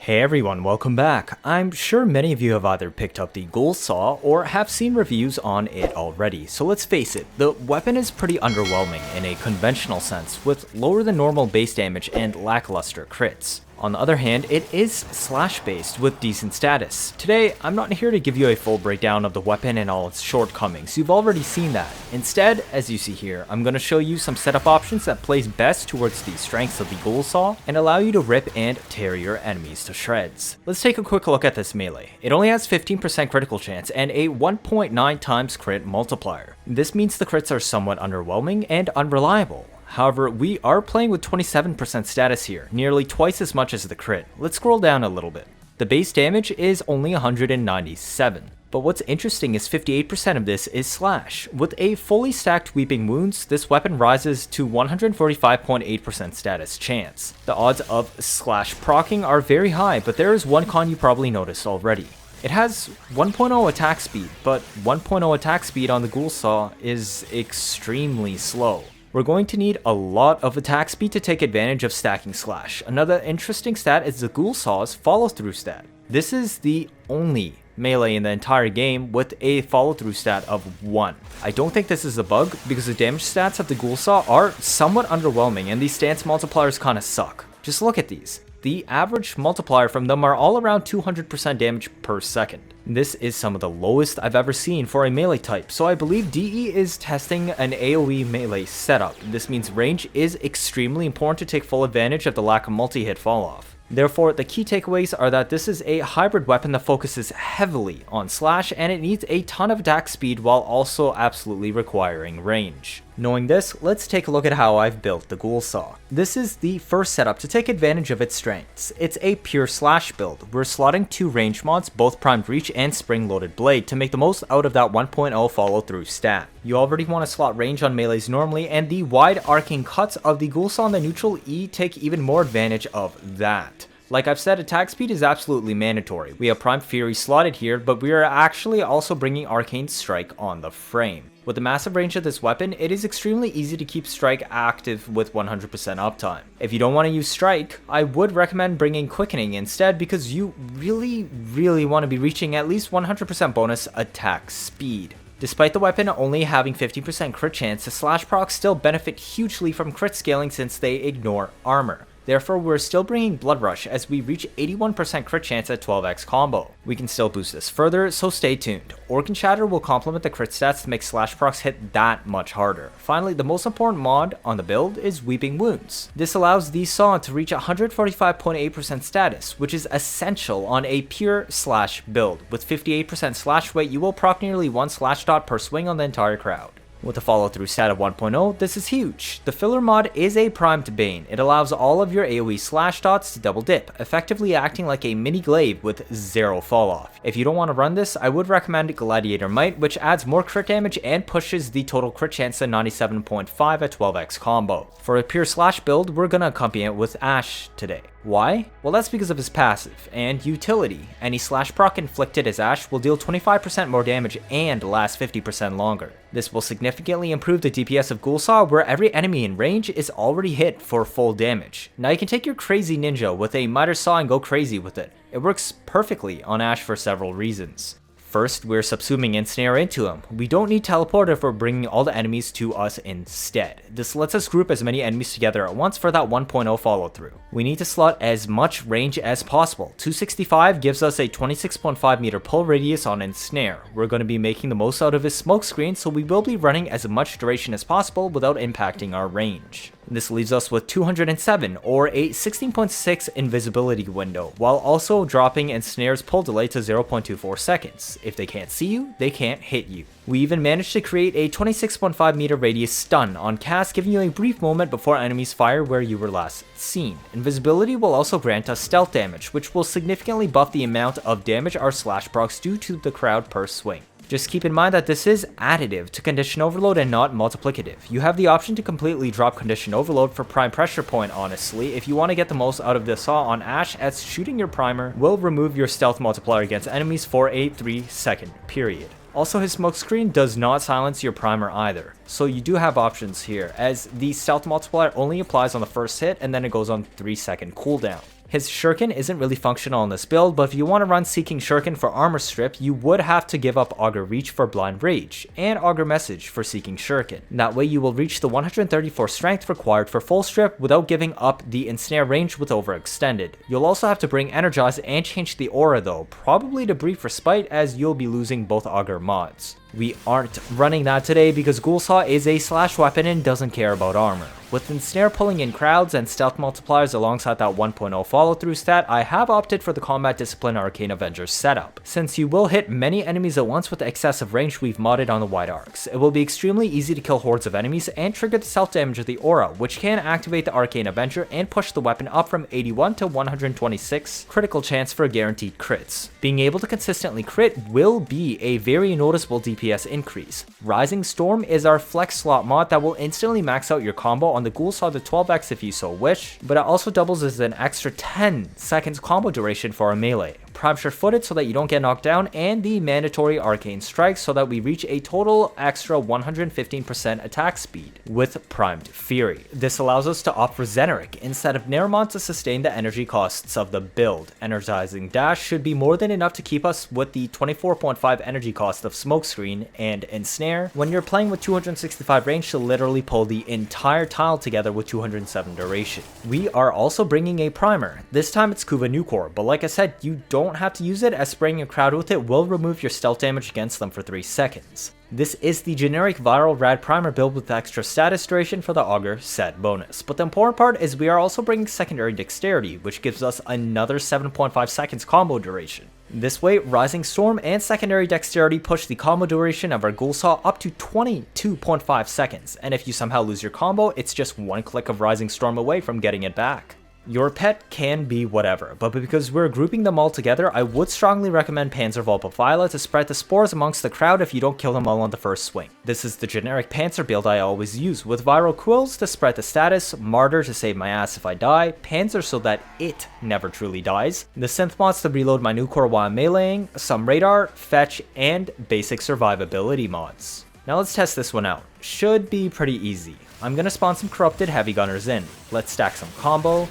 Hey everyone, welcome back. I'm sure many of you have either picked up the Ghoul Saw or have seen reviews on it already, so let's face it, the weapon is pretty underwhelming in a conventional sense, with lower than normal base damage and lackluster crits. On the other hand, it is slash based with decent status. Today, I'm not here to give you a full breakdown of the weapon and all its shortcomings, you've already seen that. Instead, as you see here, I'm going to show you some setup options that plays best towards the strengths of the Ghoul Saw and allow you to rip and tear your enemies to shreds. Let's take a quick look at this melee. It only has 15% critical chance and a 1.9 times crit multiplier. This means the crits are somewhat underwhelming and unreliable. However, we are playing with 27% status here, nearly twice as much as the crit. Let's scroll down a little bit. The base damage is only 197. But what's interesting is 58% of this is slash. With a fully stacked Weeping Wounds, this weapon rises to 145.8% status chance. The odds of slash proccing are very high, but there is one con you probably noticed already. It has 1.0 attack speed, but 1.0 attack speed on the Ghoul Saw is extremely slow. We're going to need a lot of attack speed to take advantage of stacking slash. Another interesting stat is the Ghoul Saw's follow through stat. This is the only melee in the entire game with a follow through stat of 1. I don't think this is a bug because the damage stats of the Ghoul Saw are somewhat underwhelming and these stance multipliers kinda suck. Just look at these. The average multiplier from them are all around 200% damage per second. This is some of the lowest I've ever seen for a melee type, so I believe DE is testing an AoE melee setup. This means range is extremely important to take full advantage of the lack of multi-hit falloff. Therefore, the key takeaways are that this is a hybrid weapon that focuses heavily on slash and it needs a ton of attack speed while also absolutely requiring range. Knowing this, let's take a look at how I've built the Ghoul Saw. This is the first setup to take advantage of its strengths. It's a pure slash build. We're slotting 2 range mods, both primed reach and spring loaded blade, to make the most out of that 1.0 follow through stat. You already want to slot range on melees normally, and the wide arcing cuts of the Ghoul Saw on the neutral E take even more advantage of that. Like I've said, attack speed is absolutely mandatory. We have Prime Fury slotted here, but we are actually also bringing Arcane Strike on the frame. With the massive range of this weapon, it is extremely easy to keep Strike active with 100% uptime. If you don't want to use Strike, I would recommend bringing Quickening instead because you really want to be reaching at least 100% bonus attack speed. Despite the weapon only having 50% crit chance, the slash procs still benefit hugely from crit scaling since they ignore armor. Therefore, we're still bringing Blood Rush as we reach 81% crit chance at 12x combo. We can still boost this further, so stay tuned. Organ Shatter will complement the crit stats to make slash procs hit that much harder. Finally, the most important mod on the build is Weeping Wounds. This allows the Saw to reach 145.8% status, which is essential on a pure slash build. With 58% slash weight, you will proc nearly 1 slash dot per swing on the entire crowd. With a follow through stat of 1.0, this is huge. The filler mod is a primed Bane. It allows all of your AoE slash dots to double dip, effectively acting like a mini glaive with 0 fall off. If you don't want to run this, I would recommend Gladiator Might, which adds more crit damage and pushes the total crit chance to 97.5 at 12x combo. For a pure slash build, we're gonna accompany it with Ash today. Why? Well, that's because of his passive and utility. Any slash proc inflicted as Ash will deal 25% more damage and last 50% longer. This will significantly improve the DPS of Ghoul Saw where every enemy in range is already hit for full damage. Now you can take your crazy ninja with a miter saw and go crazy with it. It works perfectly on Ash for several reasons. First, we're subsuming Ensnare into him. We don't need Teleport if we're bringing all the enemies to us instead. This lets us group as many enemies together at once for that 1.0 follow through. We need to slot as much range as possible. 265 gives us a 26.5 meter pull radius on Ensnare. We're going to be making the most out of his smoke screen, so we will be running as much duration as possible without impacting our range. This leaves us with 207 or a 16.6 invisibility window, while also dropping Ensnare's pull delay to 0.24 seconds. If they can't see you, they can't hit you. We even managed to create a 26.5 meter radius stun on cast, giving you a brief moment before enemies fire where you were last seen. Invisibility will also grant us stealth damage, which will significantly buff the amount of damage our slash procs do to the crowd per swing. Just keep in mind that this is additive to Condition Overload and not multiplicative. You have the option to completely drop Condition Overload for Prime Pressure Point honestly if you want to get the most out of the Saw on Ash, as shooting your primer will remove your stealth multiplier against enemies for a 3-second period. Also, his smoke screen does not silence your primer either, so you do have options here, as the stealth multiplier only applies on the first hit and then it goes on 3-second cooldown. His shuriken isn't really functional in this build, but if you want to run Seeking Shuriken for armor strip, you would have to give up Augur Reach for blind rage, and Augur Message for Seeking Shuriken. That way you will reach the 134 strength required for full strip without giving up the ensnare range with overextended. You'll also have to bring Energize and change the aura though, probably to Brief Respite, as you'll be losing both Augur mods. We aren't running that today because Ghoul Saw is a slash weapon and doesn't care about armor. With Ensnare pulling in crowds and stealth multipliers alongside that 1.0 follow through stat, I have opted for the Combat Discipline Arcane Avengers setup. Since you will hit many enemies at once with the excessive range we've modded on the wide arcs, it will be extremely easy to kill hordes of enemies and trigger the self damage of the aura, which can activate the Arcane Avenger and push the weapon up from 81 to 126 critical chance for guaranteed crits. Being able to consistently crit will be a very noticeable DPS increase. Rising Storm is our flex slot mod that will instantly max out your combo on the Ghoul Saw to 12x if you so wish, but it also doubles as an extra 10 seconds combo duration for a melee. Prime Sure-Footed so that you don't get knocked down, and the mandatory Arcane Strike so that we reach a total extra 115% attack speed with Primed Fury. This allows us to opt for Zeneric instead of Neramon to sustain the energy costs of the build. Energizing Dash should be more than enough to keep us with the 24.5 energy cost of Smokescreen, and Ensnare when you're playing with 265 range to literally pull the entire tile together with 207 duration. We are also bringing a primer. This time it's KUVA NUKE, but like I said, you don't have to use it, as spraying a crowd with it will remove your stealth damage against them for 3 seconds. This is the generic viral rad primer build with extra status duration for the Augur set bonus, but the important part is we are also bringing secondary dexterity, which gives us another 7.5 seconds combo duration. This way, Rising Storm and secondary dexterity push the combo duration of our Ghoul Saw up to 22.5 seconds, and if you somehow lose your combo, it's just one click of Rising Storm away from getting it back. Your pet can be whatever, but because we're grouping them all together, I would strongly recommend Panzerwolf to spread the spores amongst the crowd if you don't kill them all on the first swing. This is the generic Panzer build I always use, with Viral Quills to spread the status, Martyr to save my ass if I die, Panzer so that it never truly dies, the Synth mods to reload my new core while I'm meleeing, some Radar, Fetch, and basic survivability mods. Now let's test this one out. Should be pretty easy. I'm gonna spawn some Corrupted Heavy Gunners in. Let's stack some combo.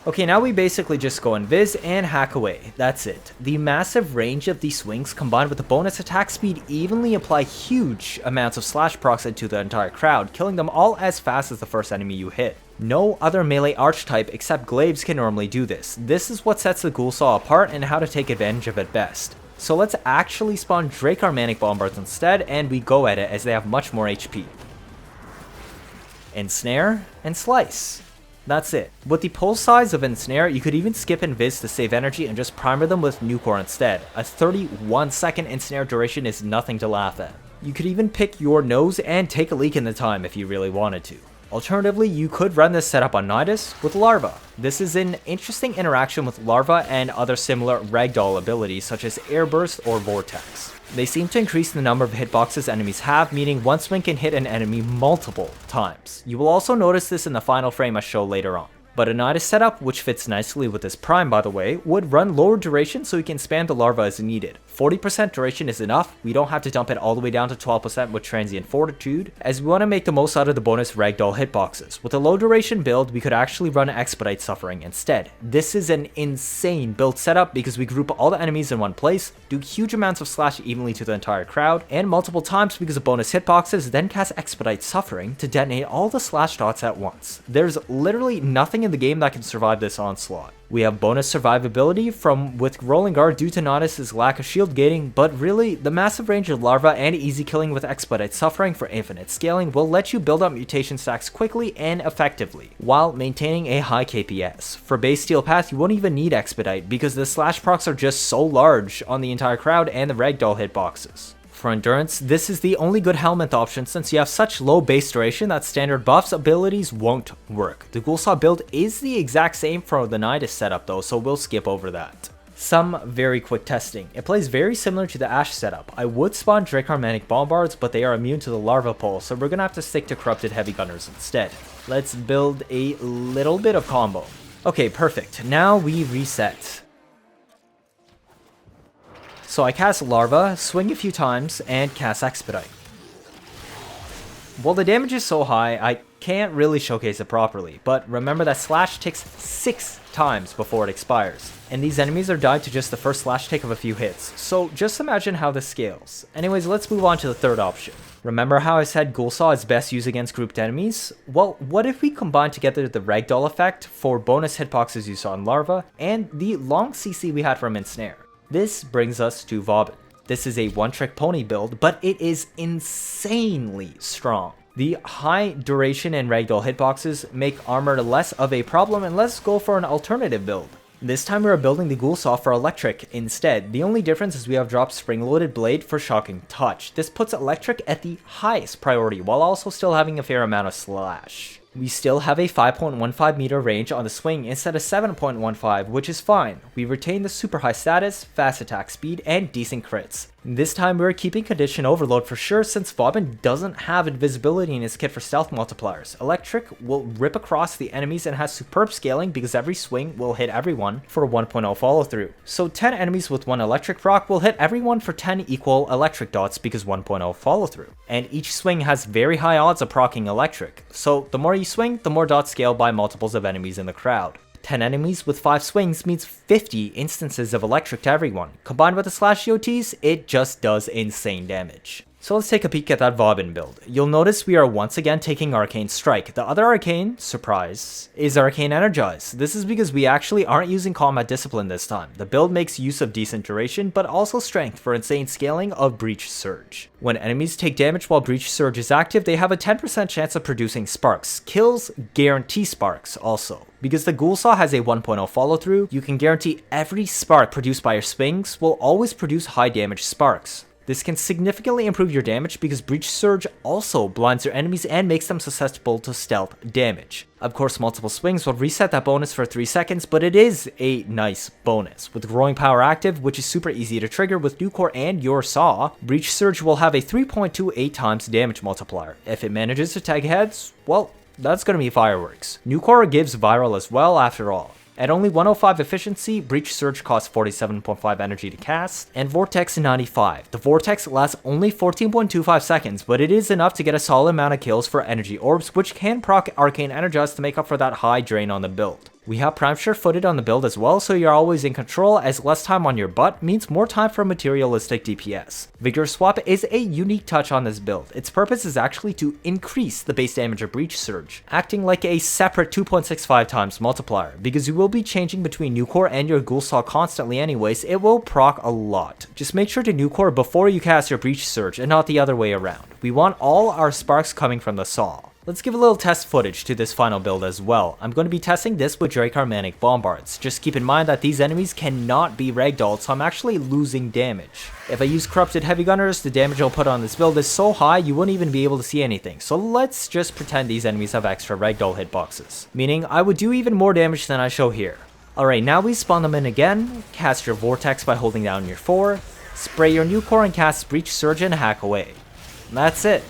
Okay, now we basically just go invis and hack away. That's it. The massive range of these swings combined with the bonus attack speed evenly apply huge amounts of slash procs into the entire crowd, killing them all as fast as the first enemy you hit. No other melee archetype except Glaives can normally do this. This is what sets the Ghoul Saw apart and how to take advantage of it best. So let's actually spawn Dracar Manic Bombards instead, and we go at it as they have much more HP. Ensnare and Slice. That's it. With the pulse size of Ensnare, you could even skip Invis to save energy and just primer them with NUKE instead. A 31 second Ensnare duration is nothing to laugh at. You could even pick your nose and take a leak in the time if you really wanted to. Alternatively, you could run this setup on Nidus with Larva. This is an interesting interaction with Larva and other similar ragdoll abilities such as Airburst or Vortex. They seem to increase the number of hitboxes enemies have, meaning one swing can hit an enemy multiple times. You will also notice this in the final frame I show later on. But a Nidus setup, which fits nicely with this prime by the way, would run lower duration so you can spam the larva as needed. 40% duration is enough, we don't have to dump it all the way down to 12% with transient fortitude, as we want to make the most out of the bonus ragdoll hitboxes. With a low duration build, we could actually run Expedite Suffering instead. This is an insane build setup because we group all the enemies in one place, do huge amounts of slash evenly to the entire crowd, and multiple times because of bonus hitboxes, then cast Expedite Suffering to detonate all the slash dots at once. There's literally nothing in the game that can survive this onslaught. We have bonus survivability from with Rolling Guard due to Nodus' lack of shield gating, but really, the massive range of Larva and easy killing with Expedite Suffering for infinite scaling will let you build up mutation stacks quickly and effectively, while maintaining a high KPS. For base Steel Path, you won't even need Expedite because the slash procs are just so large on the entire crowd and the ragdoll hitboxes. For Endurance, this is the only good helmet option since you have such low base duration that standard buffs abilities won't work. The Ghoul Saw build is the exact same for the Nidus setup though, so we'll skip over that. Some very quick testing. It plays very similar to the Ashe setup. I would spawn Dracar Manic Bombards, but they are immune to the Larva Pole, so we're gonna have to stick to Corrupted Heavy Gunners instead. Let's build a little bit of combo. Okay, perfect. Now we reset. So I cast Larva, swing a few times, and cast Expedite. While the damage is so high, I can't really showcase it properly, but remember that slash ticks 6 times before it expires, and these enemies are died to just the first slash tick of a few hits, so just imagine how this scales. Anyways, let's move on to the third option. Remember how I said Ghoul Saw is best used against grouped enemies? Well, what if we combine together the ragdoll effect for bonus hitboxes you saw in Larva, and the long CC we had from Ensnare? This brings us to Vauban. This is a one-trick pony build, but it is insanely strong. The high duration and ragdoll hitboxes make armor less of a problem, and let's go for an alternative build. This time we are building the Ghoul Saw for electric instead. The only difference is we have dropped spring-loaded blade for shocking touch. This puts electric at the highest priority while also still having a fair amount of slash. We still have a 5.15 meter range on the swing instead of 7.15, which is fine. We retain the super high status, fast attack speed, and decent crits. This time we're keeping condition overload for sure since Vauban doesn't have invisibility in his kit for stealth multipliers. Electric will rip across the enemies and has superb scaling because every swing will hit everyone for a 1.0 follow through. So 10 enemies with 1 electric proc will hit everyone for 10 equal electric dots because 1.0 follow through. And each swing has very high odds of proccing electric. So the more you swing, the more dots scale by multiples of enemies in the crowd. 10 enemies with 5 swings means 50 instances of electric to everyone. Combined with the slash GOTs, it just does insane damage. So let's take a peek at that Vauban build. You'll notice we are once again taking Arcane Strike. The other Arcane, surprise, is Arcane Energize. This is because we actually aren't using Combat Discipline this time. The build makes use of decent duration, but also strength for insane scaling of Breach Surge. When enemies take damage while Breach Surge is active, they have a 10% chance of producing sparks. Kills guarantee sparks also. Because the Ghoul Saw has a 1.0 follow through, you can guarantee every spark produced by your swings will always produce high damage sparks. This can significantly improve your damage because Breach Surge also blinds your enemies and makes them susceptible to stealth damage. Of course, multiple swings will reset that bonus for 3 seconds, but it is a nice bonus. With Growing Power active, which is super easy to trigger with NUKE and your Saw, Breach Surge will have a 3.28 times damage multiplier. If it manages to tag heads, well, that's gonna be fireworks. NUKE gives viral as well after all. At only 105 efficiency, Breach Surge costs 47.5 energy to cast, and Vortex 95. The Vortex lasts only 14.25 seconds, but it is enough to get a solid amount of kills for energy orbs, which can proc Arcane Energize to make up for that high drain on the build. We have Prime Sure footed on the build as well, so you're always in control, as less time on your butt means more time for materialistic DPS. Vigor Swap is a unique touch on this build. Its purpose is actually to increase the base damage of Breach Surge, acting like a separate 2.65 times multiplier. Because you will be changing between NUKE and your Ghoul Saw constantly anyways, it will proc a lot. Just make sure to NUKE before you cast your Breach Surge and not the other way around. We want all our sparks coming from the Saw. Let's give a little test footage to this final build as well. I'm going to be testing this with Drake Harmonic Bombards. Just keep in mind that these enemies cannot be ragdolled, so I'm actually losing damage. If I use Corrupted Heavy Gunners, the damage I'll put on this build is so high you wouldn't even be able to see anything. So let's just pretend these enemies have extra ragdoll hitboxes, meaning I would do even more damage than I show here. Alright, now we spawn them in again, cast your Vortex by holding down your 4, spray your NUKE and cast Breach Surge and hack away. And that's it.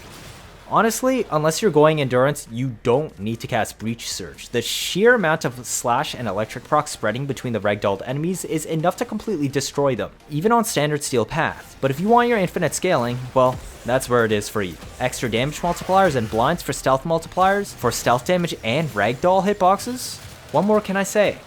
Honestly, unless you're going Endurance, you don't need to cast Breach Surge. The sheer amount of slash and electric proc spreading between the ragdolled enemies is enough to completely destroy them, even on standard steel path. But if you want your infinite scaling, well, that's where it is for you. Extra damage multipliers and blinds for stealth multipliers, for stealth damage and ragdoll hitboxes? What more can I say?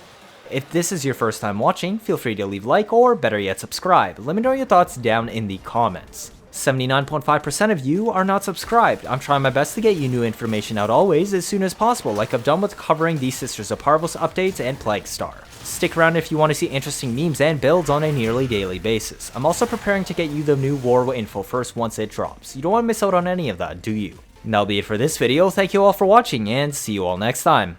If this is your first time watching, feel free to leave a like or better yet subscribe. Let me know your thoughts down in the comments. 79.5% of you are not subscribed. I'm trying my best to get you new information out always as soon as possible, like I've done with covering the Sisters of Parvos updates and Plague Star. Stick around if you want to see interesting memes and builds on a nearly daily basis. I'm also preparing to get you the new war info first once it drops. You don't want to miss out on any of that, do you? And that'll be it for this video. Thank you all for watching and see you all next time.